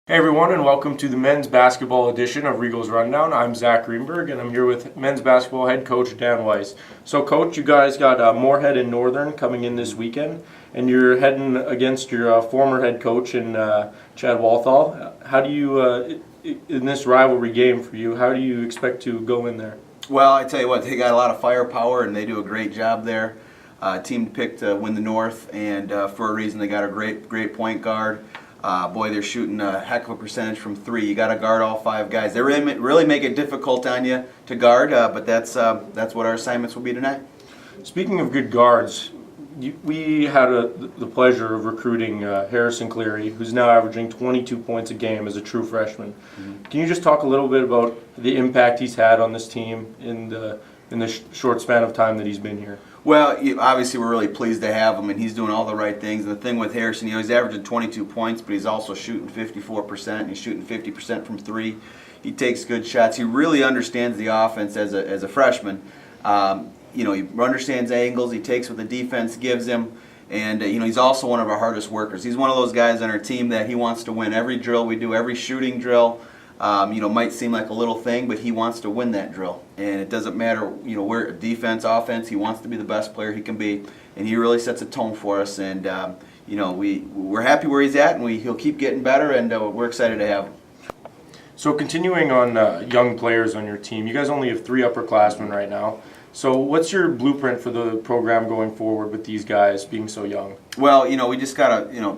Hey everyone, and welcome to the men's basketball edition of Regal's Rundown. I'm Zach Greenberg, and I'm here with men's basketball head coach Dan Weisse. So, coach, you guys got Moorhead and Northern coming in this weekend, and you're heading against your former head coach in Chad Walthall. How do you, in this rivalry game for you, how do you expect to go in there? Well, I tell you what, they got a lot of firepower, and they do a great job there. Team picked to win the North, and for a reason, they got a great point guard. Boy, they're shooting a heck of a percentage from three. You got to guard all five guys. They really make it difficult on you to guard, but that's what our assignments will be tonight. Speaking of good guards, we had the pleasure of recruiting Harrison Cleary, who's now averaging 22 points a game as a true freshman. Mm-hmm. Can you just talk a little bit about the impact he's had on this team in the short span of time that he's been here? Well, obviously we're really pleased to have him, and he's doing all the right things. And the thing with Harrison, he's averaging 22 points, but he's also shooting 54%. And he's shooting 50% from three. He takes good shots. He really understands the offense as a freshman. He understands angles. He takes what the defense gives him. And he's also one of our hardest workers. He's one of those guys on our team that he wants to win every drill we do, every shooting drill. Might seem like a little thing, but he wants to win that drill. And it doesn't matter, where defense, offense, he wants to be the best player he can be. And he really sets a tone for us. And, we're happy where he's at, and he'll keep getting better, and we're excited to have him. So continuing on young players on your team, you guys only have 3 upperclassmen right now. So what's your blueprint for the program going forward with these guys being so young? Well, we just got to,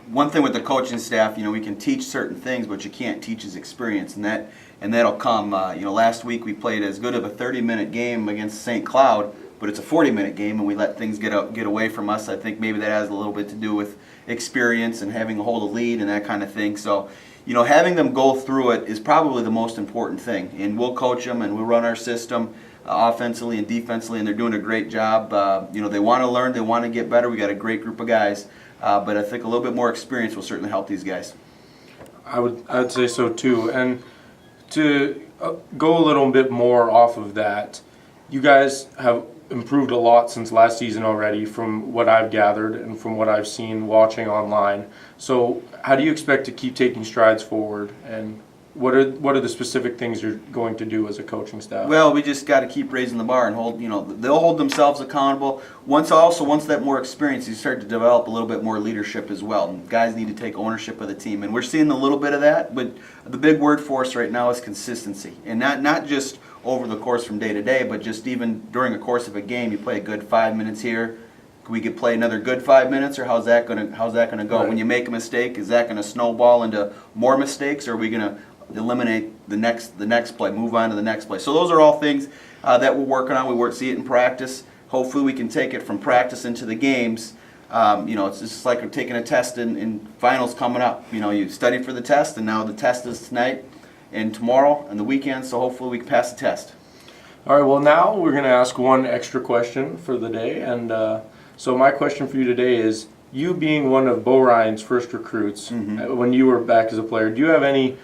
one thing with the coaching staff, we can teach certain things, but you can't teach his experience, and that'll come. Last week we played as good of a 30-minute game against St. Cloud, but it's a 40-minute game, and we let things get away from us. I think maybe that has a little bit to do with experience and having a hold of lead and that kind of thing. So, having them go through it is probably the most important thing, and we'll coach them and we'll run our system offensively and defensively, and they're doing a great job. They want to learn, they want to get better. We got a great group of guys. But I think a little bit more experience will certainly help these guys. I would say so too. And to go a little bit more off of that, you guys have improved a lot since last season already, from what I've gathered and from what I've seen watching online. So how do you expect to keep taking strides forward, and what are the specific things you're going to do as a coaching staff? Well, we just got to keep raising the bar and hold. They'll hold themselves accountable. Once that more experience, you start to develop a little bit more leadership as well. And guys need to take ownership of the team, and we're seeing a little bit of that. But the big word for us right now is consistency, and not just over the course from day to day, but just even during the course of a game. You play a good 5 minutes here. We could play another good 5 minutes, or how's that gonna go? Right. When you make a mistake, is that going to snowball into more mistakes, or are we going to eliminate the next play, move on to the next play? So those are all things that we're working on. We see it in practice. Hopefully we can take it from practice into the games. It's just like we're taking a test in finals coming up. You study for the test, and now the test is tonight and tomorrow and the weekend, so hopefully we can pass the test. All right, well, now we're going to ask one extra question for the day. And so my question for you today is, you being one of Bo Ryan's first recruits, when you were back as a player, do you have any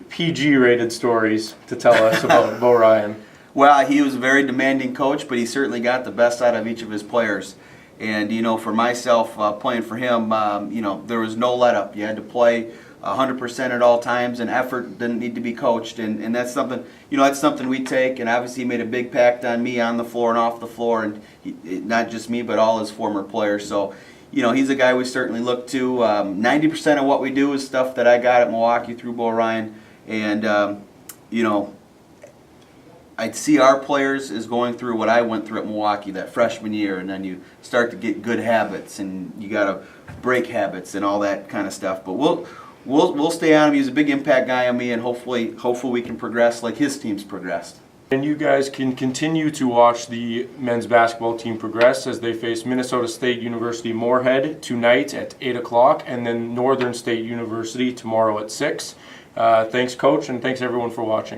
PG-rated stories to tell us about Bo Ryan? Well, he was a very demanding coach, but he certainly got the best out of each of his players. And, for myself, playing for him, there was no let-up. You had to play 100% at all times, and effort didn't need to be coached. And that's something, that's something we take. And obviously he made a big impact on me on the floor and off the floor, and not just me, but all his former players. So, he's a guy we certainly look to. 90% of what we do is stuff that I got at Milwaukee through Bo Ryan. And, I'd see our players as going through what I went through at Milwaukee that freshman year, and then you start to get good habits, and you got to break habits and all that kind of stuff. But we'll stay on him. He's a big impact guy on me, and hopefully we can progress like his team's progressed. And you guys can continue to watch the men's basketball team progress as they face Minnesota State University Moorhead tonight at 8 o'clock, and then Northern State University tomorrow at 6. Thanks, Coach, and thanks everyone for watching.